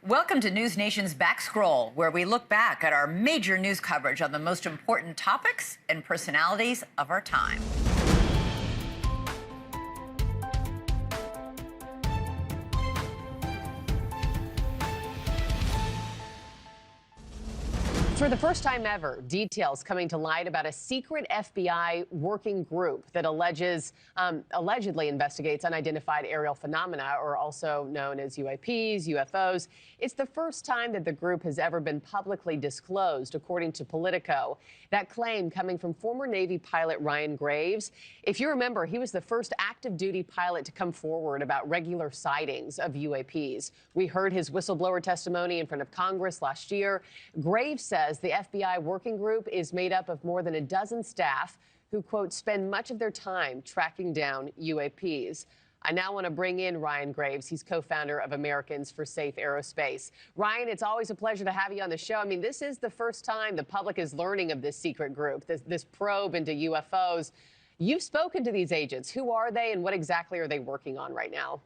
Welcome to NewsNation's Backscroll, where we look back at our major news coverage on the most important topics and personalities of our time. For the first time ever, details coming to light about a secret FBI working group that allegedly investigates unidentified aerial phenomena, or also known as UAPs, UFOs. It's the first time that the group has ever been publicly disclosed, according to Politico. That claim coming from former Navy pilot Ryan Graves. If you remember, he was the first active duty pilot to come forward about regular sightings of UAPs. We heard his whistleblower testimony in front of Congress last year. Graves says the FBI working group is made up of more than a dozen staff who, quote, spend much of their time tracking down UAPs. I now want to bring in Ryan Graves. He's co-founder of Americans for Safe Aerospace. Ryan, it's always a pleasure to have you on the show. I mean, this is the first time the public is learning of this secret group, this probe into UFOs. You've spoken to these agents. Who are they and what exactly are they working on right now?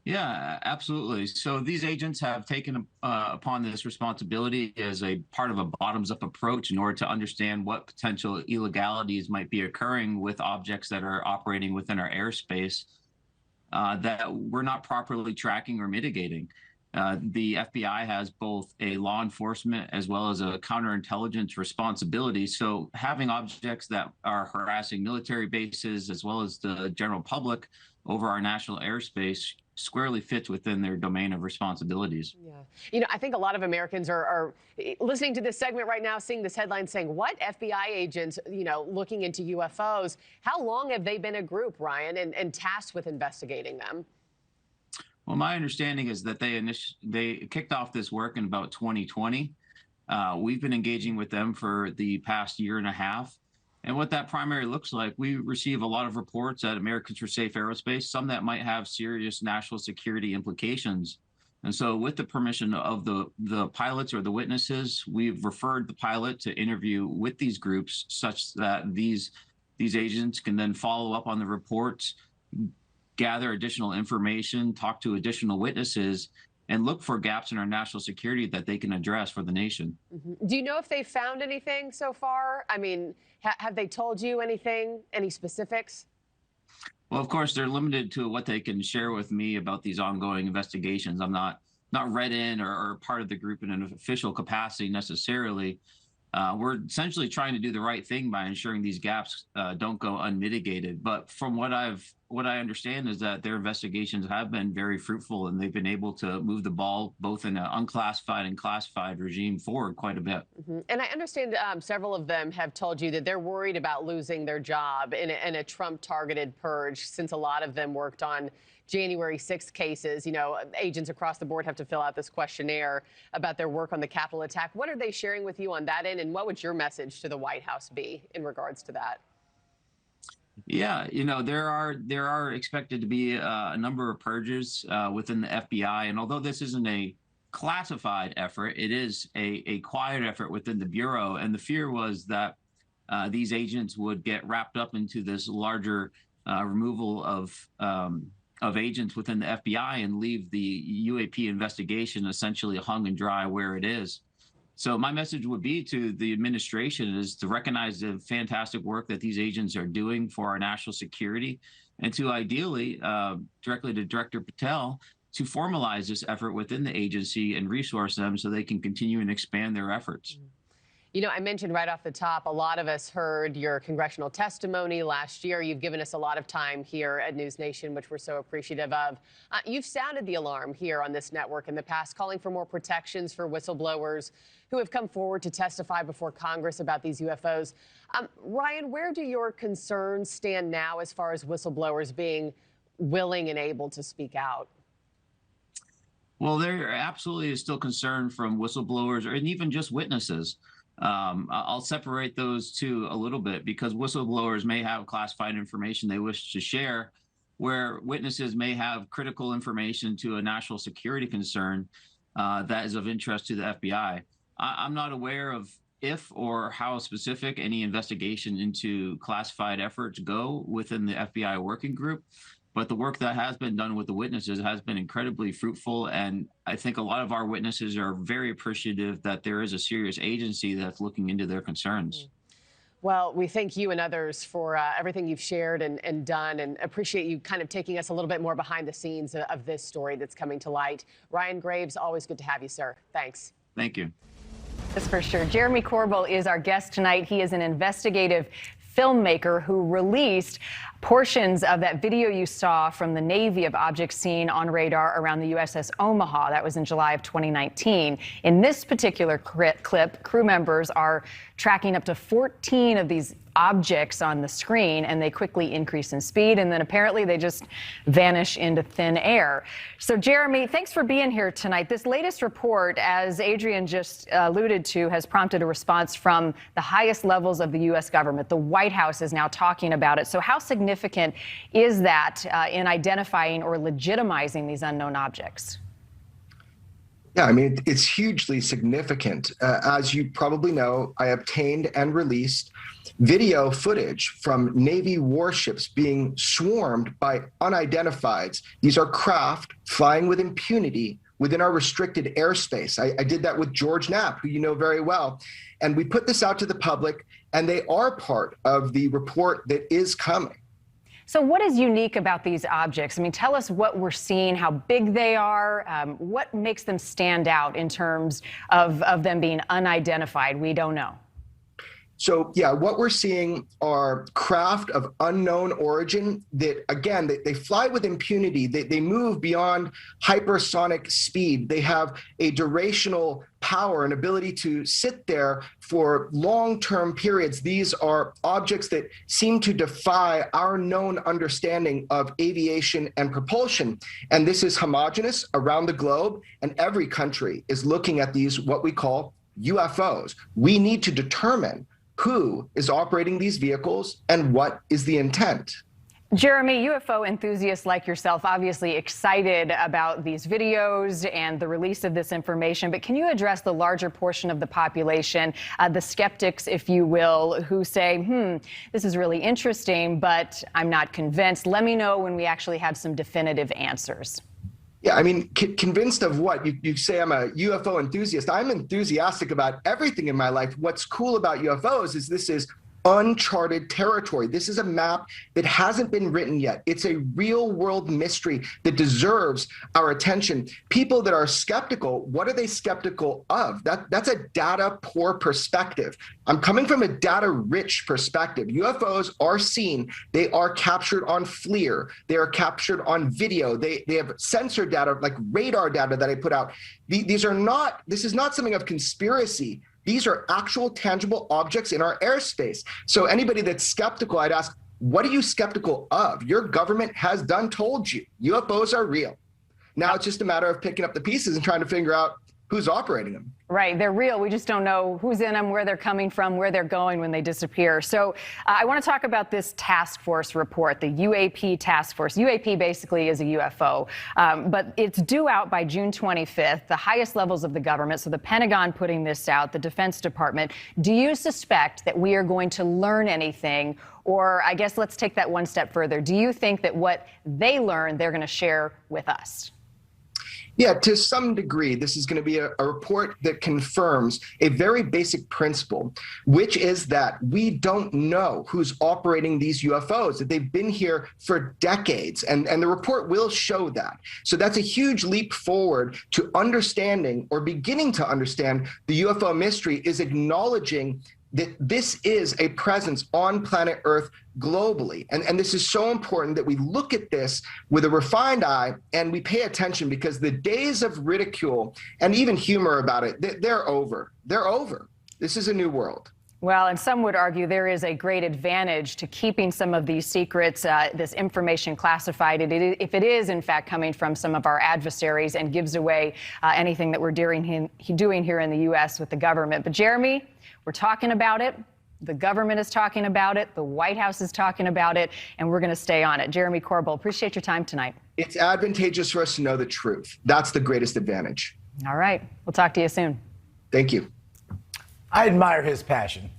Yeah, absolutely. So these agents have taken upon this responsibility as a part of a bottoms-up approach in order to understand what potential illegalities might be occurring with objects that are operating within our airspace that we're not properly tracking or mitigating. The FBI has both a law enforcement as well as a counterintelligence responsibility. So having objects that are harassing military bases as well as the general public over our national airspace squarely fits within their domain of responsibilities. Yeah. You know, I think a lot of Americans are listening to this segment right now, seeing this headline saying, what, FBI agents, you know, looking into UFOs? How long have they been a group, Ryan, and tasked with investigating them? Well, my understanding is that they kicked off this work in about 2020. We've been engaging with them for the past year and a half. And what that primarily looks like, we receive a lot of reports at Americans for Safe Aerospace, some that might have serious national security implications. And so with the permission of the pilots or the witnesses, we've referred the pilot to interview with these groups such that these agents can then follow up on the reports, gather additional information, talk to additional witnesses, and look for gaps in our national security that they can address for the nation. Mm-hmm. Do you know if they found anything so far? I mean, have they told you anything, any specifics? Well, of course, they're limited to what they can share with me about these ongoing investigations. I'm not read in or part of the group in an official capacity necessarily. We're essentially trying to do the right thing by ensuring these gaps don't go unmitigated. But from what I understand is that their investigations have been very fruitful, and they've been able to move the ball both in an unclassified and classified regime forward quite a bit. Mm-hmm. And I understand several of them have told you that they're worried about losing their job in a Trump-targeted purge, since a lot of them worked on January 6th cases. You know, agents across the board have to fill out this questionnaire about their work on the Capitol attack. What are they sharing with you on that end, and what would your message to the White House be in regards to that? Yeah, you know, there are expected to be a number of purges within the FBI, and although this isn't a classified effort, it is a quiet effort within the Bureau. And the fear was that these agents would get wrapped up into this larger removal of agents within the FBI and leave the UAP investigation essentially hung and dry where it is. So my message would be to the administration is to recognize the fantastic work that these agents are doing for our national security, and to ideally, directly to Director Patel, to formalize this effort within the agency and resource them so they can continue and expand their efforts. You know, I mentioned right off the top, a lot of us heard your congressional testimony last year. You've given us a lot of time here at NewsNation, which we're so appreciative of. You've sounded the alarm here on this network in the past, calling for more protections for whistleblowers who have come forward to testify before Congress about these UFOs. Ryan, where do your concerns stand now as far as whistleblowers being willing and able to speak out? Well, there absolutely is still concern from whistleblowers and even just witnesses. I'll separate those two a little bit, because whistleblowers may have classified information they wish to share, where witnesses may have critical information to a national security concern that is of interest to the FBI. I'm not aware of if or how specific any investigation into classified efforts go within the FBI working group. But the work that has been done with the witnesses has been incredibly fruitful. And I think a lot of our witnesses are very appreciative that there is a serious agency that's looking into their concerns. Well, we thank you and others for everything you've shared and done, and appreciate you kind of taking us a little bit more behind the scenes of this story that's coming to light. Ryan Graves, always good to have you, sir. Thanks. Thank you. That's for sure. Jeremy Corbal is our guest tonight. He is an investigative filmmaker who released portions of that video you saw from the Navy of objects seen on radar around the USS Omaha. That was in July of 2019. In this particular clip, crew members are tracking up to 14 of these objects on the screen, and they quickly increase in speed, and then apparently they just vanish into thin air. So, Jeremy, thanks for being here tonight. This latest report, as Adrian just alluded to, has prompted a response from the highest levels of the U.S. government. The White House is now talking about it. So how significant is that in identifying or legitimizing these unknown objects? Yeah, I mean, it's hugely significant. As you probably know, I obtained and released video footage from Navy warships being swarmed by unidentifieds. These are craft flying with impunity within our restricted airspace. I did that with George Knapp, who you know very well. And we put this out to the public, and they are part of the report that is coming. So what is unique about these objects? I mean, tell us what we're seeing, how big they are, what makes them stand out in terms of them being unidentified? We don't know. So, yeah, what we're seeing are craft of unknown origin that, again, they fly with impunity. They move beyond hypersonic speed. They have a durational power and ability to sit there for long-term periods. These are objects that seem to defy our known understanding of aviation and propulsion. And this is homogeneous around the globe, and every country is looking at these, what we call UFOs. We need to determine who is operating these vehicles and what is the intent. Jeremy, UFO enthusiasts like yourself obviously excited about these videos and the release of this information, but can you address the larger portion of the population, the skeptics, if you will, who say, this is really interesting, but I'm not convinced. Let me know when we actually have some definitive answers. Yeah, I mean, convinced of what? You say I'm a UFO enthusiast. I'm enthusiastic about everything in my life. What's cool about UFOs is this is uncharted territory. This is a map that hasn't been written yet. It's a real world mystery that deserves our attention. People that are skeptical, what are they skeptical of? That's a data poor perspective. I'm coming from a data rich perspective. UFOs are seen. They are captured on FLIR. They are captured on video. They have sensor data, like radar data that I put out. This is not something of conspiracy. These are actual tangible objects in our airspace. So anybody that's skeptical, I'd ask, what are you skeptical of? Your government has told you UFOs are real. Now it's just a matter of picking up the pieces and trying to figure out who's operating them. Right, they're real. We just don't know who's in them, where they're coming from, where they're going when they disappear. So I want to talk about this task force report, the UAP task force. UAP basically is a UFO, but it's due out by June 25th, the highest levels of the government. So the Pentagon putting this out, the Defense Department. Do you suspect that we are going to learn anything? Or I guess let's take that one step further. Do you think that what they learn, they're going to share with us? Yeah, to some degree, this is going to be a report that confirms a very basic principle, which is that we don't know who's operating these UFOs, that they've been here for decades, and the report will show that. So that's a huge leap forward to understanding or beginning to understand the UFO mystery, is acknowledging that this is a presence on planet Earth globally. And this is so important that we look at this with a refined eye and we pay attention, because the days of ridicule and even humor about it, they're over. They're over. This is a new world. Well, and some would argue there is a great advantage to keeping some of these secrets, this information classified, if it is, in fact, coming from some of our adversaries and gives away anything that we're doing here in the U.S. with the government. But, Jeremy, we're talking about it. The government is talking about it. The White House is talking about it, and we're going to stay on it. Jeremy Corbal, appreciate your time tonight. It's advantageous for us to know the truth. That's the greatest advantage. All right. We'll talk to you soon. Thank you. I admire his passion.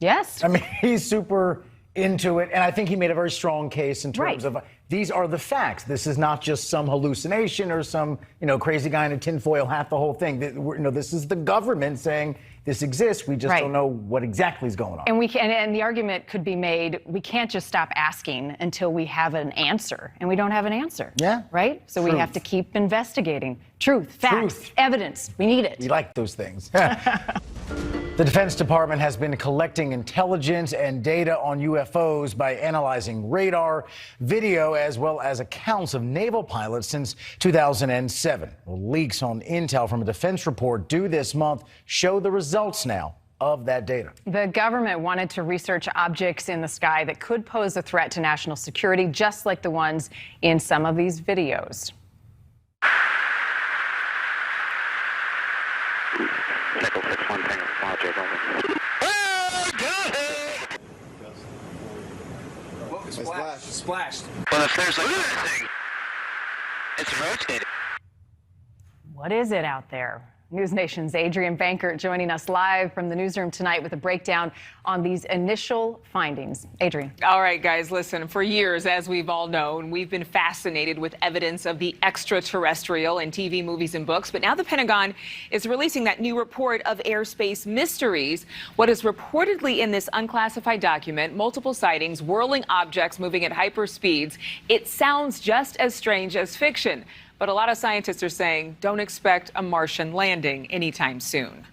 Yes. I mean, he's super into it, and I think he made a very strong case in terms of these are the facts. This is not just some hallucination or some, crazy guy in a tinfoil hat, the whole thing. This is the government saying this exists. We just don't know what exactly is going on. And the argument could be made, we can't just stop asking until we have an answer. And we don't have an answer. Yeah. Right? So we have to keep investigating. Truth, facts, evidence. We need it. We like those things. The Defense Department has been collecting intelligence and data on UFOs by analyzing radar, video, as well as accounts of naval pilots since 2007. Well, leaks on intel from a defense report due this month show the results now of that data. The government wanted to research objects in the sky that could pose a threat to national security, just like the ones in some of these videos. Splashed. Well, if there's anything, it's rotating. What is it out there? NewsNation's Adrian Bankert joining us live from the newsroom tonight with a breakdown on these initial findings. Adrian. All right, guys, listen, for years, as we've all known, we've been fascinated with evidence of the extraterrestrial in TV, movies, and books. But now the Pentagon is releasing that new report of Airspace Mysteries. What is reportedly in this unclassified document, multiple sightings, whirling objects moving at hyper speeds. It sounds just as strange as fiction. But a lot of scientists are saying don't expect a Martian landing anytime soon.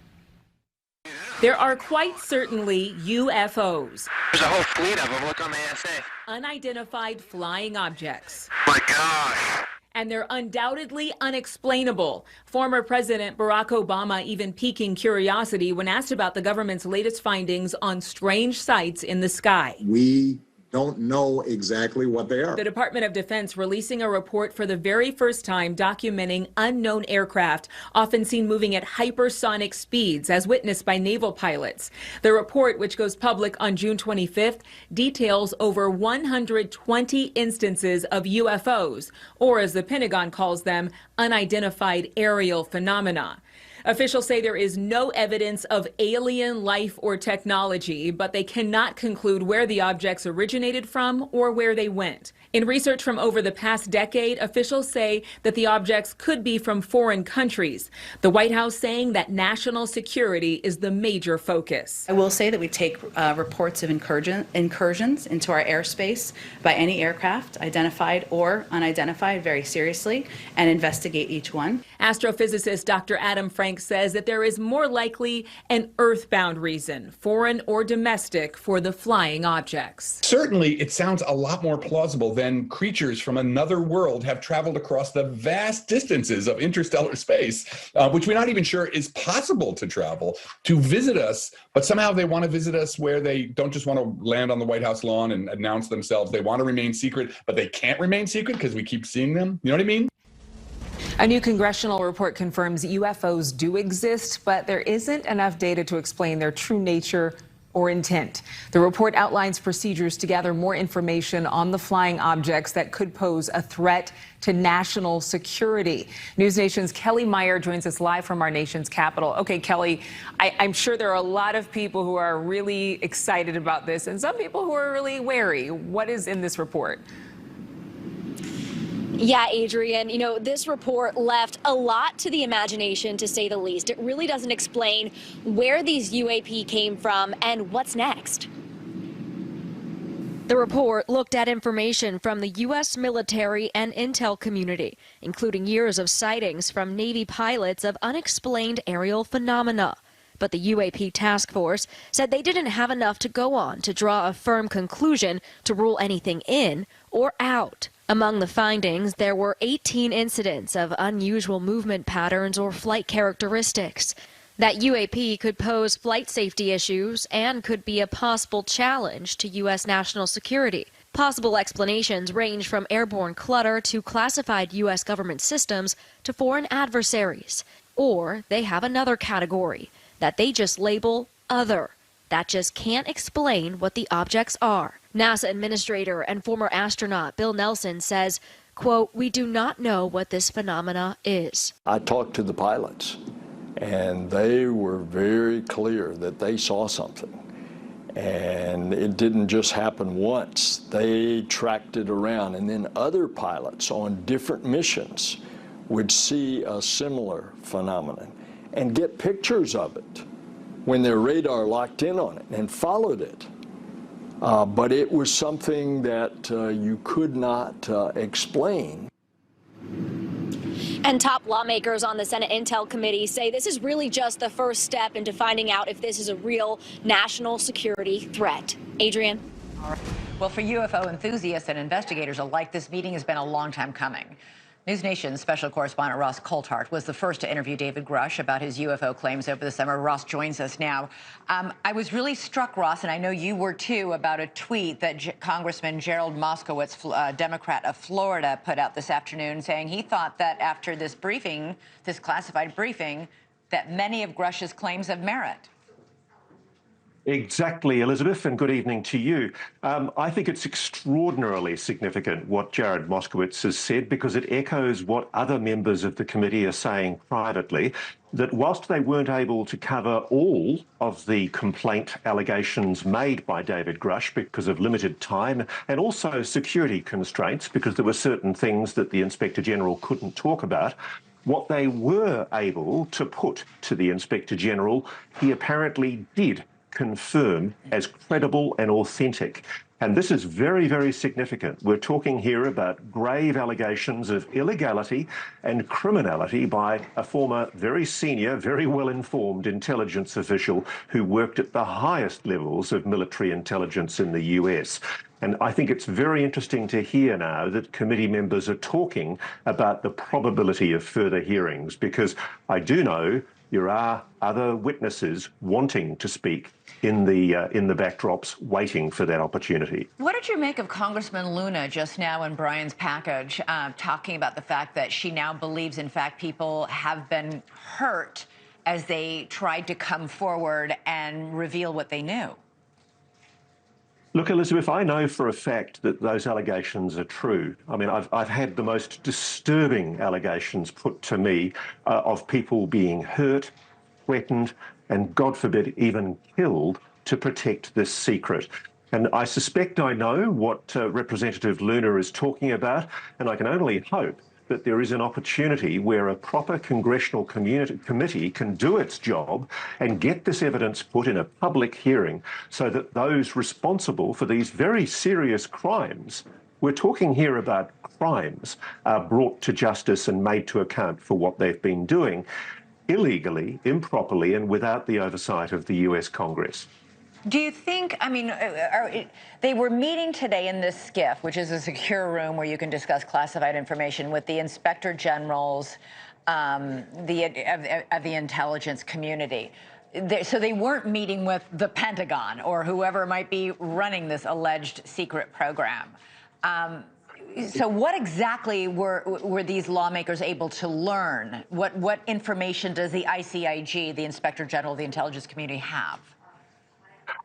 There are quite certainly UFOs. There's a whole fleet of them. Look on the ASA. Unidentified flying objects. My gosh. And they're undoubtedly unexplainable. Former President Barack Obama even piquing curiosity when asked about the government's latest findings on strange sights in the sky. We don't know exactly what they are. The Department of Defense releasing a report for the very first time documenting unknown aircraft, often seen moving at hypersonic speeds, as witnessed by naval pilots. The report, which goes public on June 25th, details over 120 instances of UFOs, or as the Pentagon calls them, unidentified aerial phenomena. Officials say there is no evidence of alien life or technology, but they cannot conclude where the objects originated from or where they went. In research from over the past decade, officials say that the objects could be from foreign countries. The White House saying that national security is the major focus. I will say that we take reports of incursions into our airspace by any aircraft, identified or unidentified, very seriously and investigate each one. Astrophysicist Dr. Adam Frank says that there is more likely an earthbound reason, foreign or domestic, for the flying objects. Certainly, it sounds a lot more plausible than creatures from another world have traveled across the vast distances of interstellar space, which we're not even sure is possible to travel, to visit us. But somehow they want to visit us where they don't just want to land on the White House lawn and announce themselves. They want to remain secret, but they can't remain secret because we keep seeing them. You know what I mean? A new congressional report confirms UFOs do exist, but there isn't enough data to explain their true nature or intent. The report outlines procedures to gather more information on the flying objects that could pose a threat to national security. NewsNation's Kelly Meyer joins us live from our nation's capital. Okay, Kelly, I'm sure there are a lot of people who are really excited about this and some people who are really wary. What is in this report? Yeah, Adrian, this report left a lot to the imagination, to say the least. It really doesn't explain where these UAP came from and what's next. The report looked at information from the U.S. military and intel community, including years of sightings from Navy pilots of unexplained aerial phenomena. But the UAP task force said they didn't have enough to go on to draw a firm conclusion to rule anything in or out. Among the findings, there were 18 incidents of unusual movement patterns or flight characteristics. That UAP could pose flight safety issues and could be a possible challenge to U.S. national security. Possible explanations range from airborne clutter to classified U.S. government systems to foreign adversaries. Or they have another category that they just label other. That just can't explain what the objects are. NASA administrator and former astronaut Bill Nelson says, quote, "We do not know what this phenomena is." I talked to the pilots, and they were very clear that they saw something. And it didn't just happen once. They tracked it around, and then other pilots on different missions would see a similar phenomenon and get pictures of it when their radar locked in on it and followed it. But it was something that you could not explain. And top lawmakers on the Senate Intel Committee say this is really just the first step into finding out if this is a real national security threat. Adrian? All right. Well, for UFO enthusiasts and investigators alike, this meeting has been a long time coming. NewsNation special correspondent Ross Colart was the first to interview David Grush about his UFO claims over the summer. Ross joins us now. I was really struck, Ross, and I know you were too, about a tweet that Congressman Gerald Moskowitz, Democrat of Florida, put out this afternoon, saying he thought that after this briefing, this classified briefing, that many of Grush's claims have merit. Exactly, Elizabeth, and good evening to you. I think it's extraordinarily significant what Jared Moskowitz has said, because it echoes what other members of the committee are saying privately, that whilst they weren't able to cover all of the complaint allegations made by David Grush because of limited time and also security constraints, because there were certain things that the Inspector General couldn't talk about, what they were able to put to the Inspector General, he apparently did confirm as credible and authentic. And this is very, very significant. We're talking here about grave allegations of illegality and criminality by a former very senior, very well-informed intelligence official who worked at the highest levels of military intelligence in the US. And I think it's very interesting to hear now that committee members are talking about the probability of further hearings, because I do know there are other witnesses wanting to speak in the backdrops, waiting for that opportunity. What did you make of Congressman Luna just now in Brian's package, talking about the fact that she now believes, in fact, people have been hurt as they tried to come forward and reveal what they knew? Look, Elizabeth, I know for a fact that those allegations are true. I mean, I've had the most disturbing allegations put to me of people being hurt, threatened, and God forbid, even killed to protect this secret. And I suspect I know what Representative Luna is talking about, and I can only hope that there is an opportunity where a proper congressional committee can do its job and get this evidence put in a public hearing so that those responsible for these very serious crimes, we're talking here about crimes, are brought to justice and made to account for what they've been doing illegally, improperly, and without the oversight of the US Congress. Do you think, I mean, they were meeting today in this SCIF, which is a secure room where you can discuss classified information with the inspector generals of the intelligence community. So they weren't meeting with the Pentagon or whoever might be running this alleged secret program. So what exactly were these lawmakers able to learn? What information does the ICIG, the Inspector General of the Intelligence Community, have?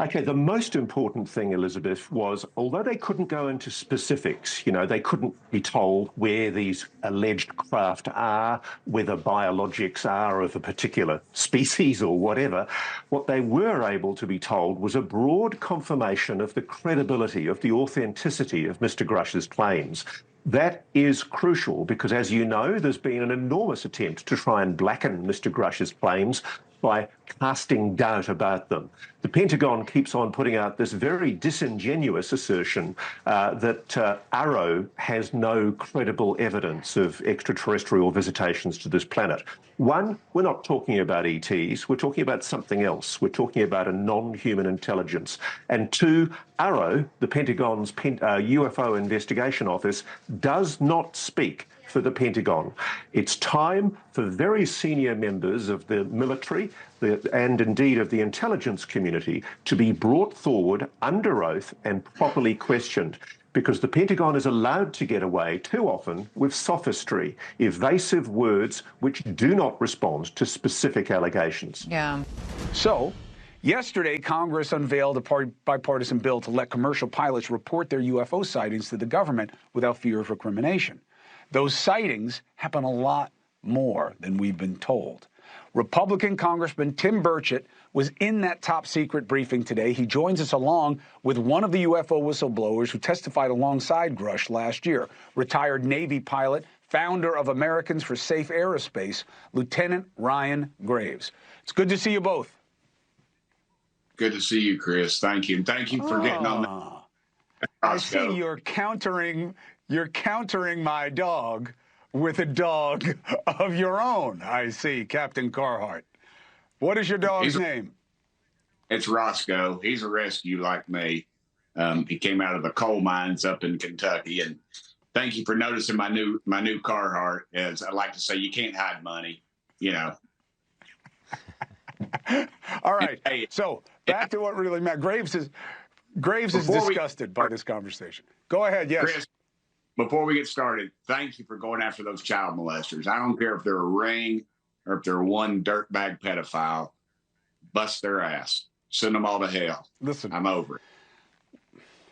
Okay, the most important thing, Elizabeth, was although they couldn't go into specifics, you know, they couldn't be told where these alleged craft are, whether biologics are of a particular species or whatever, what they were able to be told was a broad confirmation of the credibility, of the authenticity of Mr. Grush's claims. That is crucial because, as you know, there's been an enormous attempt to try and blacken Mr. Grush's claims by casting doubt about them. The Pentagon keeps on putting out this very disingenuous assertion that AARO has no credible evidence of extraterrestrial visitations to this planet. One, we're not talking about ETs, we're talking about something else. We're talking about a non-human intelligence. And two, AARO, the Pentagon's UFO investigation office, does not speak for the Pentagon. It's time for very senior members of the military and indeed of the intelligence community to be brought forward under oath and properly questioned, because the Pentagon is allowed to get away too often with sophistry, evasive words which do not respond to specific allegations. Yeah. So, yesterday, Congress unveiled a bipartisan bill to let commercial pilots report their UFO sightings to the government without fear of recrimination. Those sightings happen a lot more than we've been told. Republican Congressman Tim Burchett was in that top secret briefing today. He joins us along with one of the UFO whistleblowers who testified alongside Grush last year, retired Navy pilot, founder of Americans for Safe Aerospace, Lieutenant Ryan Graves. It's good to see you both. Good to see you, Chris. Thank you. And thank you for getting on the I see you're countering my dog with a dog of your own. I see, Captain Carhart. What is your dog's name? It's Roscoe. He's a rescue like me. He came out of the coal mines up in Kentucky. And thank you for noticing my new Carhart. As I like to say, you can't hide money, you know. All right. So back to what really matters. Graves is disgusted by this conversation. Go ahead. Yes. Chris, before we get started, thank you for going after those child molesters. I don't care if they're a ring or if they're one dirtbag pedophile. Bust their ass. Send them all to hell. Listen, I'm over it.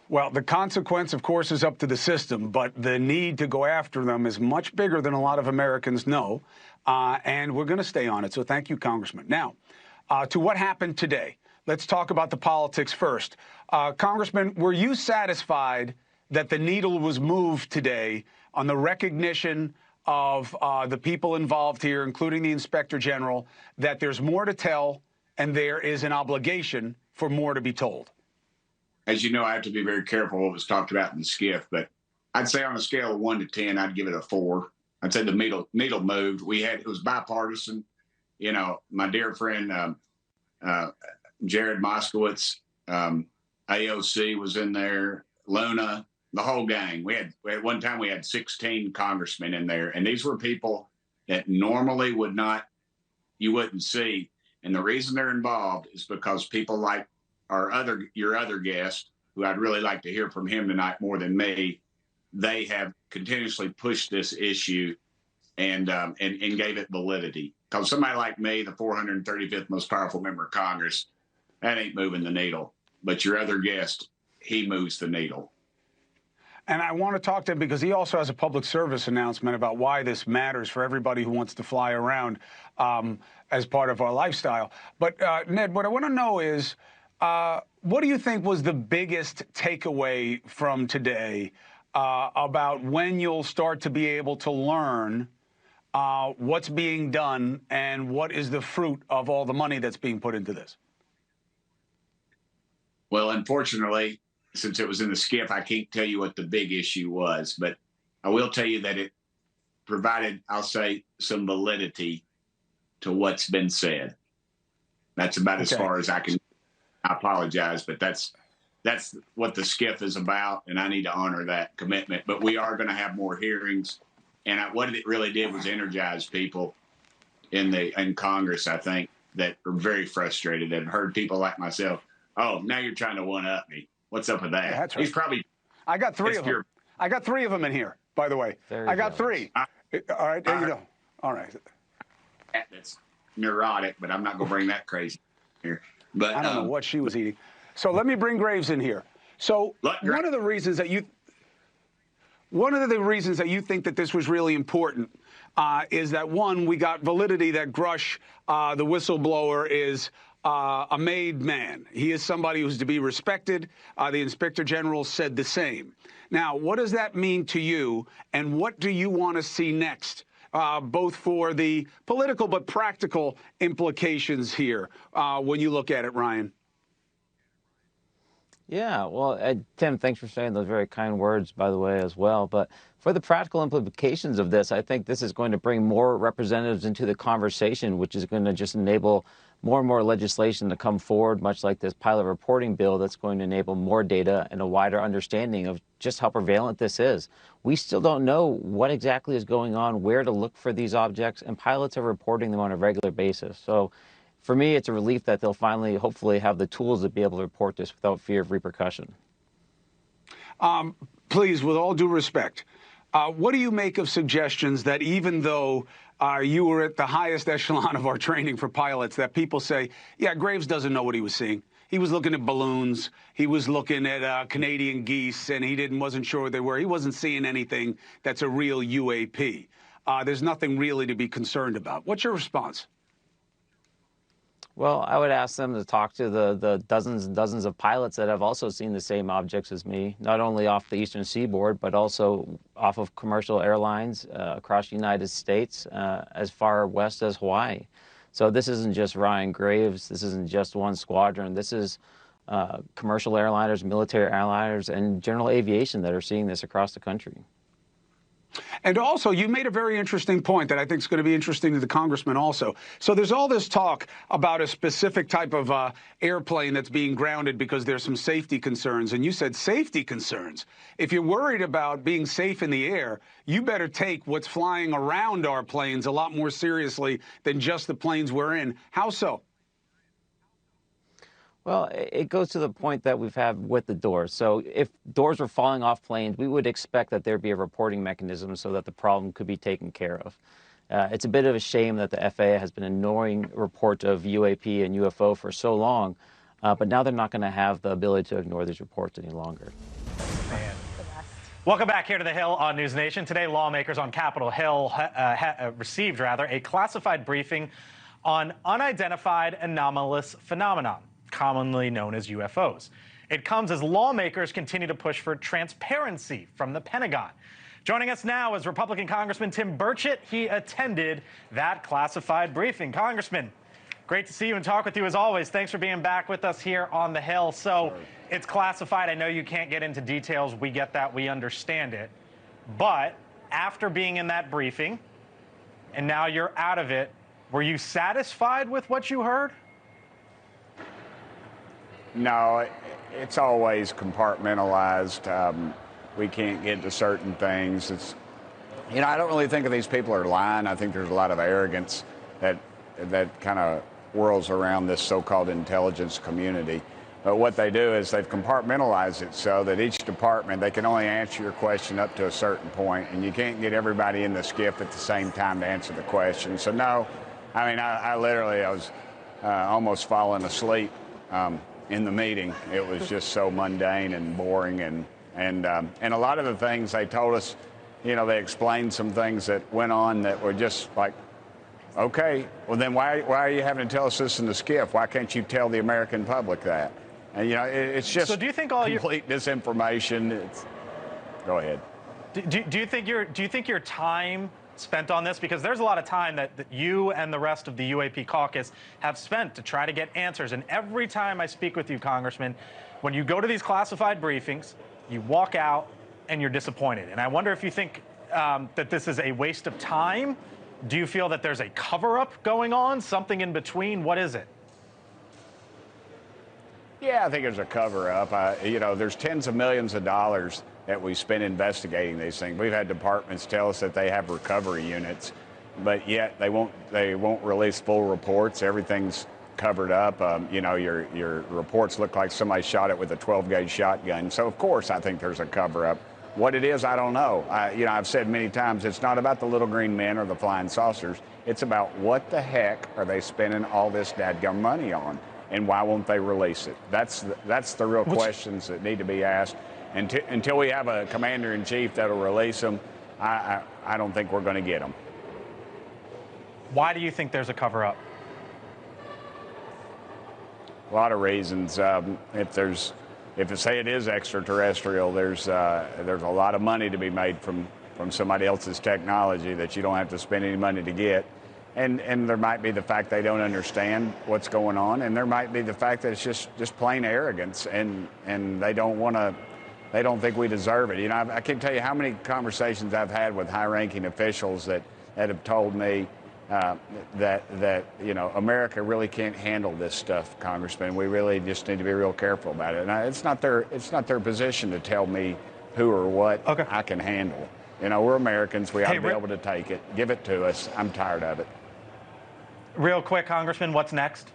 Well, the consequence, of course, is up to the system, but the need to go after them is much bigger than a lot of Americans know, and we're going to stay on it. So thank you, Congressman. Now, to what happened today. Let's talk about the politics first. Congressman, were you satisfied that the needle was moved today on the recognition of the people involved here, including the Inspector General, that there's more to tell and there is an obligation for more to be told? As you know, I have to be very careful what was talked about in the skiff, but I'd say on a scale of 1 to 10, I'd give it a 4. I'd say the needle moved. It was bipartisan. You know, my dear friend Jared Moskowitz, AOC was in there, Luna, the whole gang. We had one time we had 16 congressmen in there, and these were people that normally you wouldn't see. And the reason they're involved is because people like your other guest, who I'd really like to hear from him tonight more than me, they have continuously pushed this issue and gave it validity. Because somebody like me, the 435th most powerful member of Congress, that ain't moving the needle. But your other guest, he moves the needle. And I want to talk to him because he also has a public service announcement about why this matters for everybody who wants to fly around as part of our lifestyle. But, Ned, what I want to know is, what do you think was the biggest takeaway from today about when you'll start to be able to learn what's being done and what is the fruit of all the money that's being put into this? Well, unfortunately, since it was in the skiff, I can't tell you what the big issue was, but I will tell you that it provided, I'll say, some validity to what's been said. That's about as far as I can. I apologize, but that's what the skiff is about, and I need to honor that commitment. But we are going to have more hearings, and what it really did was energize people in Congress, I think, that are very frustrated and heard people like myself. Oh, now you're trying to one-up me. What's up with that? Yeah, that's right. He's probably. I got 3 of them. I got 3 of them in here, by the way. I got 3. All right, there you go. All right. That's neurotic, but I'm not going to bring that crazy here. But I don't know what she was eating. So let me bring Graves in here. So one of the reasons that you think that this was really important is that, one, we got validity that Grush, the whistleblower, is a made man. He is somebody who's to be respected. The Inspector General said the same. Now, what does that mean to you, and what do you want to see next, both for the political but practical implications here when you look at it, Ryan? Yeah, well, Tim, thanks for saying those very kind words, by the way, as well. But for the practical implications of this, I think this is going to bring more representatives into the conversation, which is going to just enable more and more legislation to come forward, much like this pilot reporting bill that's going to enable more data and a wider understanding of just how prevalent this is. We still don't know what exactly is going on, where to look for these objects, and pilots are reporting them on a regular basis. So for me, it's a relief that they'll finally, hopefully, have the tools to be able to report this without fear of repercussion. Please, with all due respect, what do you make of suggestions that even though you were at the highest echelon of our training for pilots, that people say, yeah, Graves doesn't know what he was seeing. He was looking at balloons. He was looking at Canadian geese, and he wasn't sure what they were. He wasn't seeing anything that's a real UAP. There's nothing really to be concerned about. What's your response? Well, I would ask them to talk to the dozens and dozens of pilots that have also seen the same objects as me, not only off the eastern seaboard, but also off of commercial airlines across the United States, as far west as Hawaii. So this isn't just Ryan Graves. This isn't just one squadron. This is commercial airliners, military airliners, and general aviation that are seeing this across the country. And also, you made a very interesting point that I think is going to be interesting to the congressman also. So there's all this talk about a specific type of airplane that's being grounded because there's some safety concerns. And you said safety concerns. If you're worried about being safe in the air, you better take what's flying around our planes a lot more seriously than just the planes we're in. How so? Well, it goes to the point that we've had with the doors. So if doors were falling off planes, we would expect that there'd be a reporting mechanism so that the problem could be taken care of. It's a bit of a shame that the FAA has been ignoring reports of UAP and UFO for so long, but now they're not going to have the ability to ignore these reports any longer. Welcome back here to the Hill on NewsNation. Today, lawmakers on Capitol Hill received a classified briefing on unidentified anomalous phenomenon, commonly known as UFOs. It comes as lawmakers continue to push for transparency from the Pentagon. Joining us now is Republican Congressman Tim Burchett. He attended that classified briefing. Congressman, great to see you and talk with you as always. Thanks for being back with us here on the Hill. So it's classified. I know you can't get into details. We get that. We understand it. But after being in that briefing and now you're out of it, were you satisfied with what you heard? No, it's always compartmentalized. We can't get to certain things. I don't really think of these people are lying. I think there's a lot of arrogance that kind of whirls around this so-called intelligence community. But what they do is they've compartmentalized it so that each department, they can only answer your question up to a certain point, and you can't get everybody in the skiff at the same time to answer the question. So no, I was almost falling asleep in the meeting. It was just so mundane and boring, and a lot of the things they told us, they explained some things that went on that were just like, okay, well then why are you having to tell us this in the skiff? Why can't you tell the American public that? And it's just so do you think complete disinformation. Go ahead. Do you think your time spent on this, because there's a lot of time that you and the rest of the UAP caucus have spent to try to get answers, and every time I speak with you, Congressman, when you go to these classified briefings, you walk out and you're disappointed. And I wonder if you think that this is a waste of time. Do you feel that there's a cover-up going on, something in between? What is it? Yeah, I think there's a cover-up. There's tens of millions of dollars that we spend investigating these things. We've had departments tell us that they have recovery units, but yet they won't release full reports. Everything's covered up. Your reports look like somebody shot it with a 12-gauge shotgun. So of course I think there's a cover-up. What it is, I don't know. I've said many times, it's not about the little green men or the flying saucers. It's about what the heck are they spending all this dadgum money on, and why won't they release it? That's the real questions that need to be asked. Until we have a commander-in-chief that'll release them, I don't think we're going to get them. Why do you think there's a cover-up? A lot of reasons. If say it is extraterrestrial, there's a lot of money to be made from somebody else's technology that you don't have to spend any money to get. And there might be the fact they don't understand what's going on, and there might be the fact that it's just plain arrogance, and they don't think we deserve it. I can't tell you how many conversations I've had with high-ranking officials that have told me that America really can't handle this stuff, Congressman. We really just need to be real careful about it. And it's not their position to tell me who or what I can handle. We're Americans. We ought to be able to take it. Give it to us. I'm tired of it. Real quick, Congressman, what's next?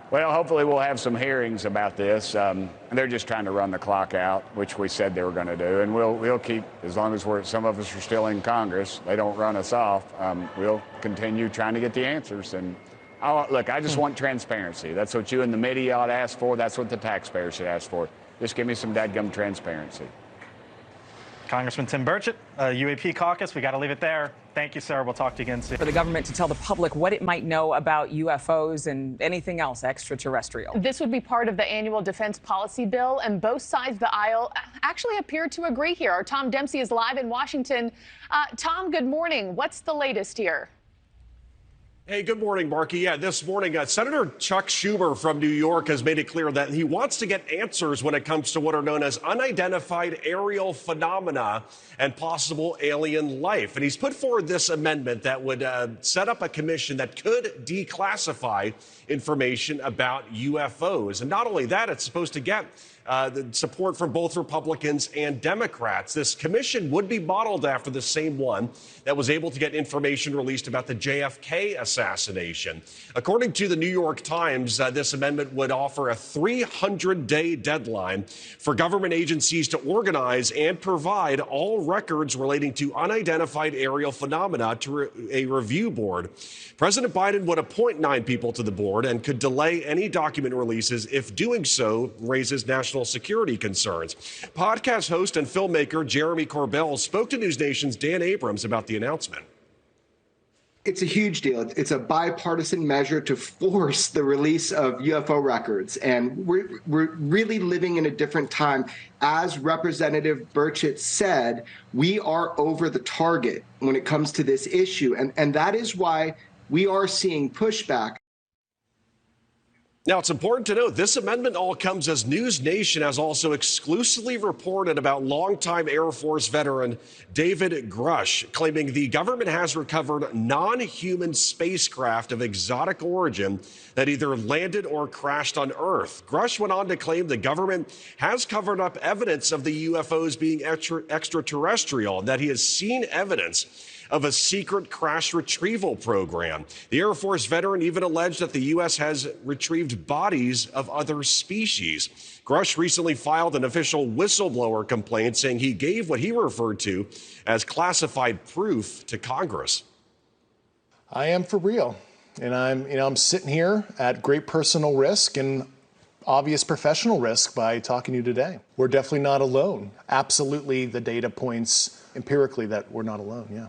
Well, hopefully we'll have some hearings about this. They're just trying to run the clock out, which we said they were going to do, and we'll keep, as long as some of us are still in Congress, they don't run us off. We'll continue trying to get the answers. And look, I just want transparency. That's what you and the media ought to ask for. That's what the taxpayers should ask for. Just give me some dadgum transparency. Congressman Tim Burchett, UAP caucus. We got to leave it there. Thank you, sir. We'll talk to you again soon. For the government to tell the public what it might know about UFOs and anything else extraterrestrial. This would be part of the annual defense policy bill, and both sides of the aisle actually appear to agree here. Our Tom Dempsey is live in Washington. Tom, good morning. What's the latest here? Hey, good morning, Marky. Yeah, this morning, Senator Chuck Schumer from New York has made it clear that he wants to get answers when it comes to what are known as unidentified aerial phenomena and possible alien life. And he's put forward this amendment that would set up a commission that could declassify information about UFOs. And not only that, it's supposed to get the support from both Republicans and Democrats. This commission would be modeled after the same one that was able to get information released about the JFK assassination. According to the New York Times, this amendment would offer a 300-day deadline for government agencies to organize and provide all records relating to unidentified aerial phenomena to a review board. President Biden would appoint 9 people to the board and could delay any document releases if doing so raises national security concerns. Podcast host and filmmaker Jeremy Corbal spoke to NewsNation's Dan Abrams about the announcement. It's a huge deal. It's a bipartisan measure to force the release of UFO records. And we're really living in a different time. As Representative Burchett said, we are over the target when it comes to this issue. And that is why we are seeing pushback. Now, it's important to note this amendment all comes as NewsNation has also exclusively reported about longtime Air Force veteran David Grush, claiming the government has recovered non-human spacecraft of exotic origin that either landed or crashed on Earth. Grush went on to claim the government has covered up evidence of the UFOs being extraterrestrial and that he has seen evidence of a secret crash retrieval program. The Air Force veteran even alleged that the U.S. has retrieved bodies of other species. Grush recently filed an official whistleblower complaint saying he gave what he referred to as classified proof to Congress. I am for real. And I'm sitting here at great personal risk and obvious professional risk by talking to you today. We're definitely not alone. Absolutely, the data points empirically that we're not alone, yeah.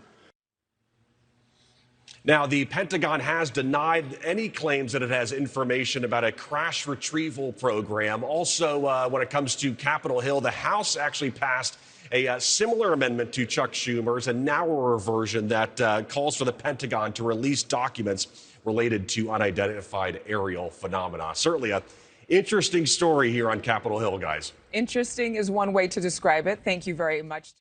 Now, the Pentagon has denied any claims that it has information about a crash retrieval program. Also, when it comes to Capitol Hill, the House actually passed a similar amendment to Chuck Schumer's, a narrower version that calls for the Pentagon to release documents related to unidentified aerial phenomena. Certainly an interesting story here on Capitol Hill, guys. Interesting is one way to describe it. Thank you very much.